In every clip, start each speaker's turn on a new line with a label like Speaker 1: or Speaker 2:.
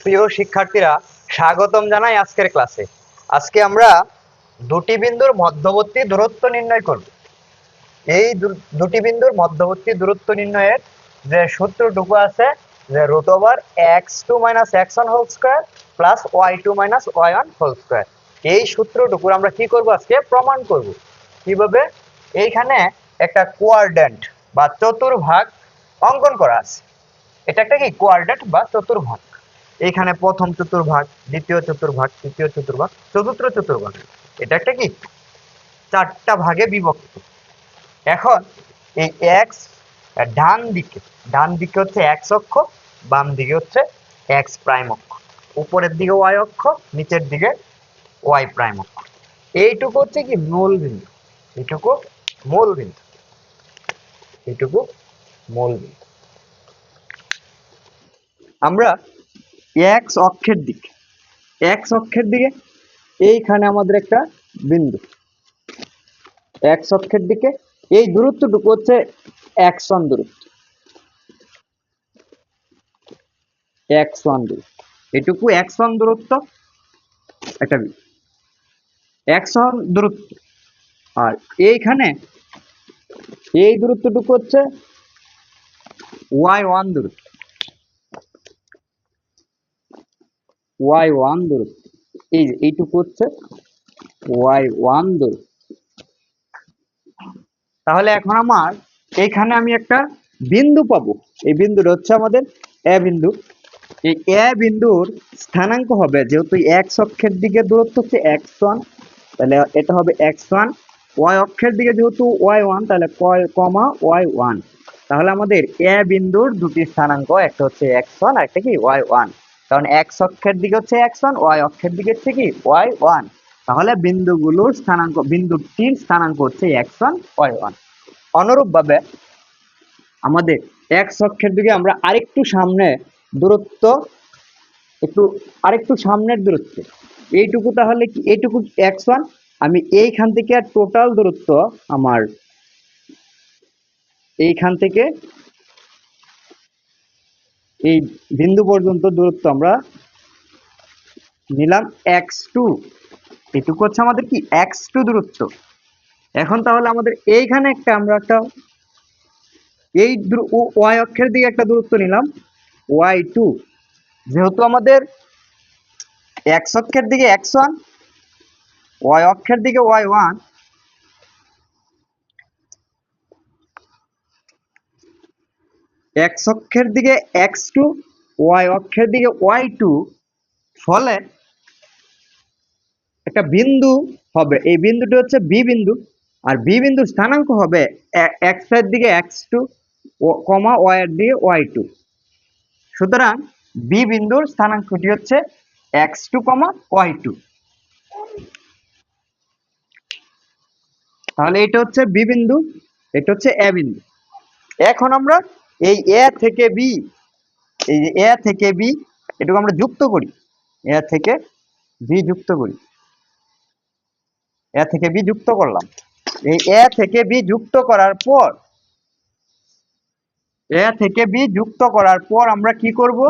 Speaker 1: প্রিয় শিক্ষার্থীরা, স্বাগতম জানাই আজকের ক্লাসে। আজকে আমরা দুটি বিন্দুর মধ্যবর্তী দূরত্ব নির্ণয় করব। এই দুটি বিন্দুর মধ্যবর্তী দূরত্ব নির্ণয়ের যে সূত্রটুকু আছে, যে root over x2 - x1 whole square plus y2 - y1 whole square, এই সূত্রটুকুর আমরা কি করব, আজকে প্রমাণ করব। কিভাবে? এইখানে একটা কোয়াড্র্যান্ট বা চতুর্ভাগ অঙ্কন করা আছে। এটা একটা কি কোয়াড্র্যান্ট বা চতুর্ভাগ। এইখানে প্রথম চতুর্ভাগ, দ্বিতীয় চতুর্ভাগ, তৃতীয় চতুর্ভাগ, চতুর্থ চতুর্ভাগ। এটা একটা কি চারটা ভাগে বিভক্ত। এখন এই এক্স ডান দিকে হচ্ছে এক্স অক্ষ, বাম দিকে হচ্ছে এক্স প্রাইম অক্ষ, উপরের দিকে ওয়াই অক্ষ, নিচের দিকে ওয়াই প্রাইম অক্ষ। এইটুকু হচ্ছে কি মূল বিন্দু, এইটুকু মূল বিন্দু, এইটুকু মূল বিন্দু। আমরা এক্স অক্ষের দিকে এইখানে আমাদের একটা বিন্দু, এক্স অক্ষের দিকে এই দূরত্বটুকু হচ্ছে x1 দূরত্ব, x1 দূরত্ব, এটুকু x1 দূরত্ব, একটা x1 দূরত্ব। আর এইখানে এই দূরত্বটুকু হচ্ছে y1 দূরত্ব, y1 দূরত্ব। এই যে এইটুকু হচ্ছে y1 দূরত্ব। তাহলে এখন আমার এইখানে আমি একটা বিন্দু পাবো। এই বিন্দুটা হচ্ছে আমাদের এ বিন্দু। এই এ বিন্দুর স্থানাঙ্ক হবে, যেহেতু এক্স অক্ষের দিকে দূরত্ব হচ্ছে x1, তাহলে এটা হবে x1। ওয়াই অক্ষের দিকে যেহেতু y1, তাহলে কমা y1। তাহলে আমাদের এ বিন্দুর দুটি স্থানাঙ্ক, একটা হচ্ছে x1 আর একটা কি y1। কারণ এক্স অক্ষের দিকে হচ্ছে x1, ওয়াই অক্ষের দিকে হচ্ছে কি y1। তাহলে বিন্দুটির স্থানাঙ্ক হচ্ছে x1 y1। অনুরূপভাবে আমাদের এক্স অক্ষের দিকে আমরা আরেকটু সামনে দূরত্ব, আরেকটু সামনের দূরত্ব এইটুকু, তাহলে কি এইটুকু x1। আমি এইখান থেকে টোটাল দূরত্ব আমার এইখান থেকে এই বিন্দু পর্যন্ত দূরত্ব আমরা নিলাম x2। এটুকু হচ্ছে আমাদের কি x2 দূরত্ব। এখন তাহলে আমাদের এইখানে আমরা একটা এই ওয়াই অক্ষের দিকে একটা দূরত্ব নিলাম y2। যেহেতু আমাদের এক্স অক্ষের দিকে x1, ওয়াই অক্ষের দিকে y1, এক্স অক্ষের দিকে x2, ওয়াই অক্ষের দিকে y2, ফলে একটা বিন্দু হবে। এই বিন্দুটি হচ্ছে বি বিন্দু। আর বি বিন্দুর স্থানাঙ্ক হবে এক্স এর দিকে x2, কমা ওয়াই এর দিকে y2। সুতরাং বি বিন্দুর স্থানাঙ্কটি হচ্ছে x2, y2। তাহলে এটা হচ্ছে বি বিন্দু, এটা হচ্ছে এ বিন্দু। এখন আমরা এই এ থেকে বি, এই যে এ থেকে বি, এটুকু আমরা যুক্ত করি, এ থেকে বি যুক্ত করি, এ থেকে বি যুক্ত করলাম। এই এ থেকে বি যুক্ত করার পর, এ থেকে বি যুক্ত করার পর আমরা কি করব,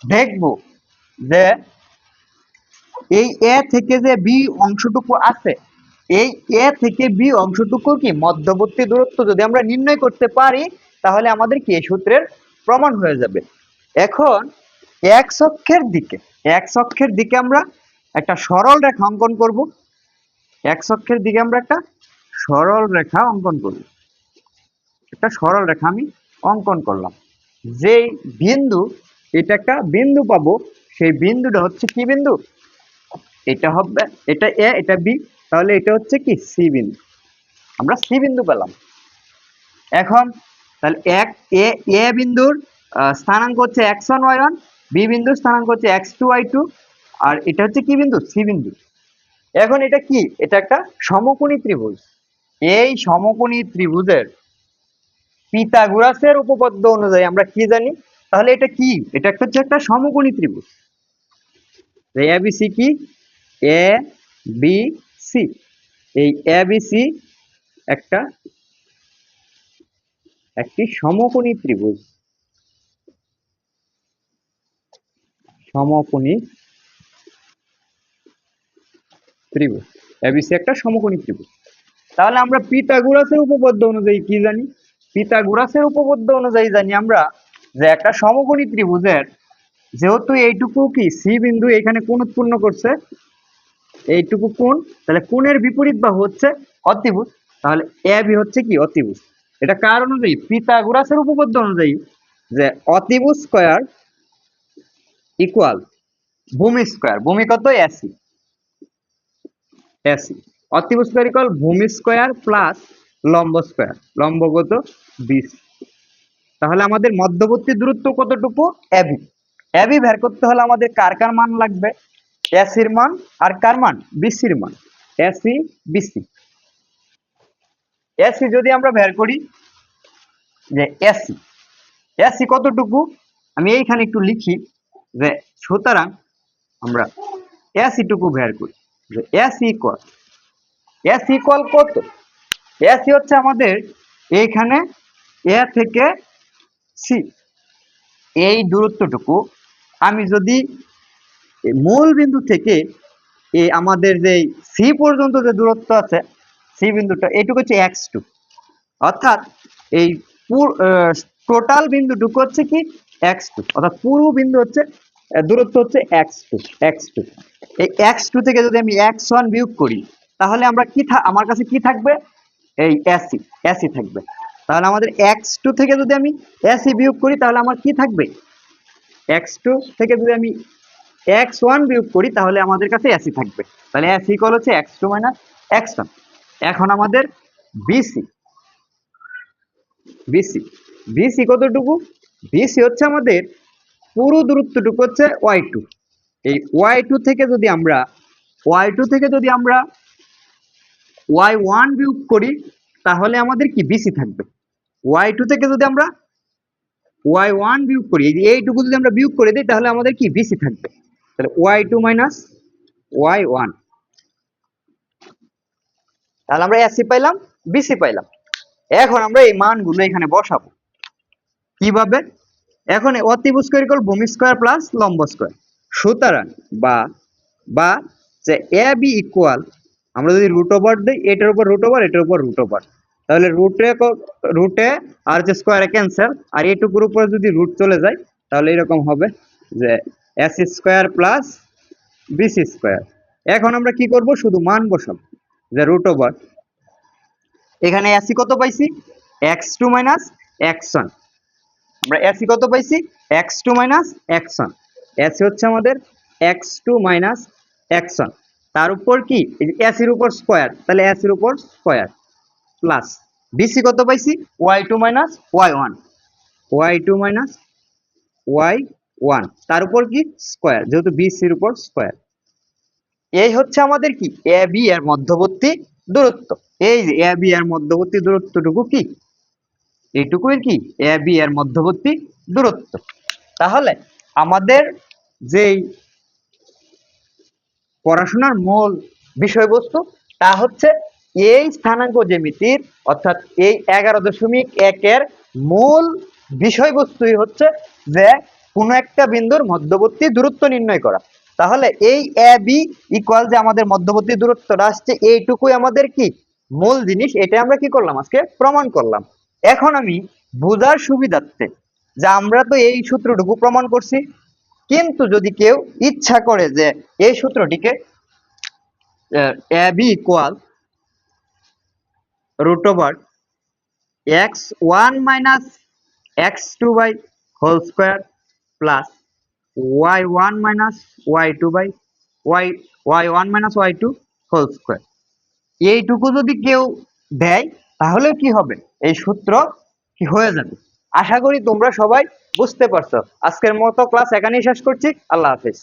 Speaker 1: দেখব যে এই এ থেকে যে বি অংশটুকু আছে, এই এ থেকে বি অংশটুকু কি মধ্যবর্তী দূরত্ব যদি আমরা নির্ণয় করতে পারি, তাহলে আমাদের কি এই সূত্রের প্রমাণ হয়ে যাবে। এখন এক্স অক্ষের দিকে আমরা একটা সরল রেখা অঙ্কন করব। এক্স অক্ষের দিকে আমরা একটা সরল রেখা অঙ্কন করব। একটা সরল রেখা আমি অঙ্কন করলাম। যেই বিন্দু, এটা একটা বিন্দু পাবো, সেই বিন্দুটা হচ্ছে কি বিন্দু, এটা হবে, এটা এ, এটা বি, তাহলে এটা হচ্ছে কি সি বিন্দু। আমরা সি বিন্দু পেলাম। এখন তাহলে এ বিন্দুর স্থানাঙ্ক হচ্ছে x1 y1, বি বিন্দুর স্থানাঙ্ক হচ্ছে x2 y2, আর এটা হচ্ছে কি বিন্দু, সি বিন্দু। এখন এটা কি, এটা একটা সমকোণী ত্রিভুজ। এই সমকোণী ত্রিভুজের পিথাগোরাসের উপপাদ্য অনুযায়ী আমরা কি জানি, তাহলে এটা কি, এটা হচ্ছে একটা সমকোণী ত্রিভুজ। এ বি সি কি, এ বি সি, এই এ বি সি একটি সমকোণী ত্রিভুজ। সমকোণী ত্রিভুজ। এবিসি একটা সমকোণী ত্রিভুজ। তাহলে আমরা পিথাগোরাসের উপপাদ্য অনুযায়ী কি জানি? পিথাগোরাসের উপপাদ্য অনুযায়ী জানি আমরা যে একটা সমকোণী ত্রিভুজের যেহেতু এইটুকু কি সি বিন্দু এখানে কোণ উৎপন্ন করছে, এইটুকু কোণ, তাহলে কোণের বিপরীত বাহু হচ্ছে অতিভুজ, তাহলে এ বি হচ্ছে কি অতিভুজ। এটা কার অনুযায়ী? পিথাগোরাসের উপপাদ্য অনুযায়ী, যে অতিভুজ স্কয়ার ইকুয়াল ভূমি স্কয়ার, ভূমি কত? এসি, এসি অতিভুজ স্কয়ার ইকুয়াল ভূমি স্কয়ার প্লাস লম্ব স্কয়ার, লম্ব কত? 20। তাহলে আমাদের মধ্যবর্তী দূরত্ব কতটুকু? এবি। এবি বের করতে হলে আমাদের কার কার মান লাগবে? এসির মান আর কার মান? বিসির মান। এসি বিসি, এসি যদি আমরা বের করি যে এসি, এসি কতটুকু আমি এইখানে একটু লিখি, যে সুতরাং আমরা এসি টুকু বের করি, যে এসি ইকুয়াল, এসি ইকুয়াল কত? এসি হচ্ছে আমাদের এইখানে এ থেকে সি এই দূরত্বটুকু আমি যদি মূল বিন্দু থেকে এই আমাদের যে সি পর্যন্ত যে দূরত্ব আছে, সি বিন্দুটা এইটুকু হচ্ছে x2, অর্থাৎ এই টোটাল বিন্দুটুকু হচ্ছে কি x2, অর্থাৎ পুরো বিন্দু হচ্ছে দূরত্ব হচ্ছে x2, x2। এই x2 থেকে যদি আমি x1 বিয়োগ করি তাহলে আমরা কি আমার কাছে কি থাকবে? এই এসি, এসি থাকবে। তাহলে আমাদের x2 থেকে যদি আমি এসি বিয়োগ করি তাহলে আমার কি থাকবে? x2 থেকে যদি আমি x1 বিয়োগ করি তাহলে আমাদের কাছে এসি থাকবে। তাহলে এসি ইকুয়াল হচ্ছে x2 মাইনাস x1। এখন আমাদের বিসি, বিসি, বিসি কতটুকু? বিসি হচ্ছে আমাদের পুরো দূরত্বটুকু হচ্ছে y2। এই y2 থেকে যদি আমরা y1 বিয়োগ করি তাহলে আমাদের কি বিসি থাকবে। y2 থেকে যদি আমরা y1 বিয়োগ করি, এইটুকু যদি আমরা বিয়োগ করে দিই তাহলে আমাদের কি বিসি থাকবে। তাহলে y2 মাইনাস y1, তাহলে আমরা এসি পাইলাম, বিসি পাইলাম। এখন আমরা এই মানগুলো এখানে বসাবো কিভাবে? এখন অতিভুজ স্কয়ার ইকুয়াল ভূমি স্কয়ার প্লাস লম্ব স্কয়ার। সুতরাং বা যে এ বি ইকুয়াল, আমরা যদি রুট ওভার দিই, এটার উপর রুট ওভার, এটার উপর রুট ওভার, তাহলে রুটে আর যে স্কয়ারে ক্যান্সেল, আর এইটুকুর উপরে যদি রুট চলে যায় তাহলে এরকম হবে যে S square plus BC square. এখন আমরা কি করব? শুধু মান বসাবো, যে রুট ওভার, এখানে এসি কত পাইছি? x2 minus x1। আমরা এসি কত পাইছি? x2 minus x1। এসি হচ্ছে আমাদের x2 মাইনাস x1, তার উপর কি এসির উপর স্কয়ার, তাহলে এসির উপর স্কয়ার প্লাস বিসি কত পাইছি? y2 minus y1, y2 minus y1, তার উপর কি স্কয়ার, যেহেতু বিসির উপর স্কয়ার। এই হচ্ছে আমাদের কি এ বি এর মধ্যবর্তী দূরত্ব। এই যে এ বি এর মধ্যবর্তী দূরত্বটুকু কি এইটুকুই কি এ বি এর মধ্যবর্তী দূরত্ব। তাহলে আমাদের যেই পড়াশোনার মূল বিষয়বস্তু তা হচ্ছে এই স্থানাঙ্ক জ্যামিতির, অর্থাৎ এই 11.1 মূল বিষয়বস্তুই হচ্ছে যে কোনো একটা বিন্দুর মধ্যবর্তী দূরত্ব নির্ণয় করা। তাহলে এই এ বি ইকুয়াল যে আমাদের মধ্যবর্তী দূরত্বটা আসছে, এইটুকুই আমাদের কি মূল জিনিস। এটা আমরা কি করলাম? আজকে প্রমাণ করলাম। এখন আমি বোঝার সুবিধার্থে, যে আমরা তো এই সূত্রটুকু প্রমাণ করছি, কিন্তু যদি কেউ ইচ্ছা করে যে এই সূত্রটিকে A B equal root over x1 minus x2 by whole square plus y1 minus y2 by y1 minus y2 whole square, এইটুকু যদি কেউ দেয় তাহলে কি হবে? এই সূত্র কি হয়ে যাবে। আশা করি তোমরা সবাই বুঝতে পারছো। আজকের মতো ক্লাস এখানেই শেষ করছি। আল্লাহ হাফেজ।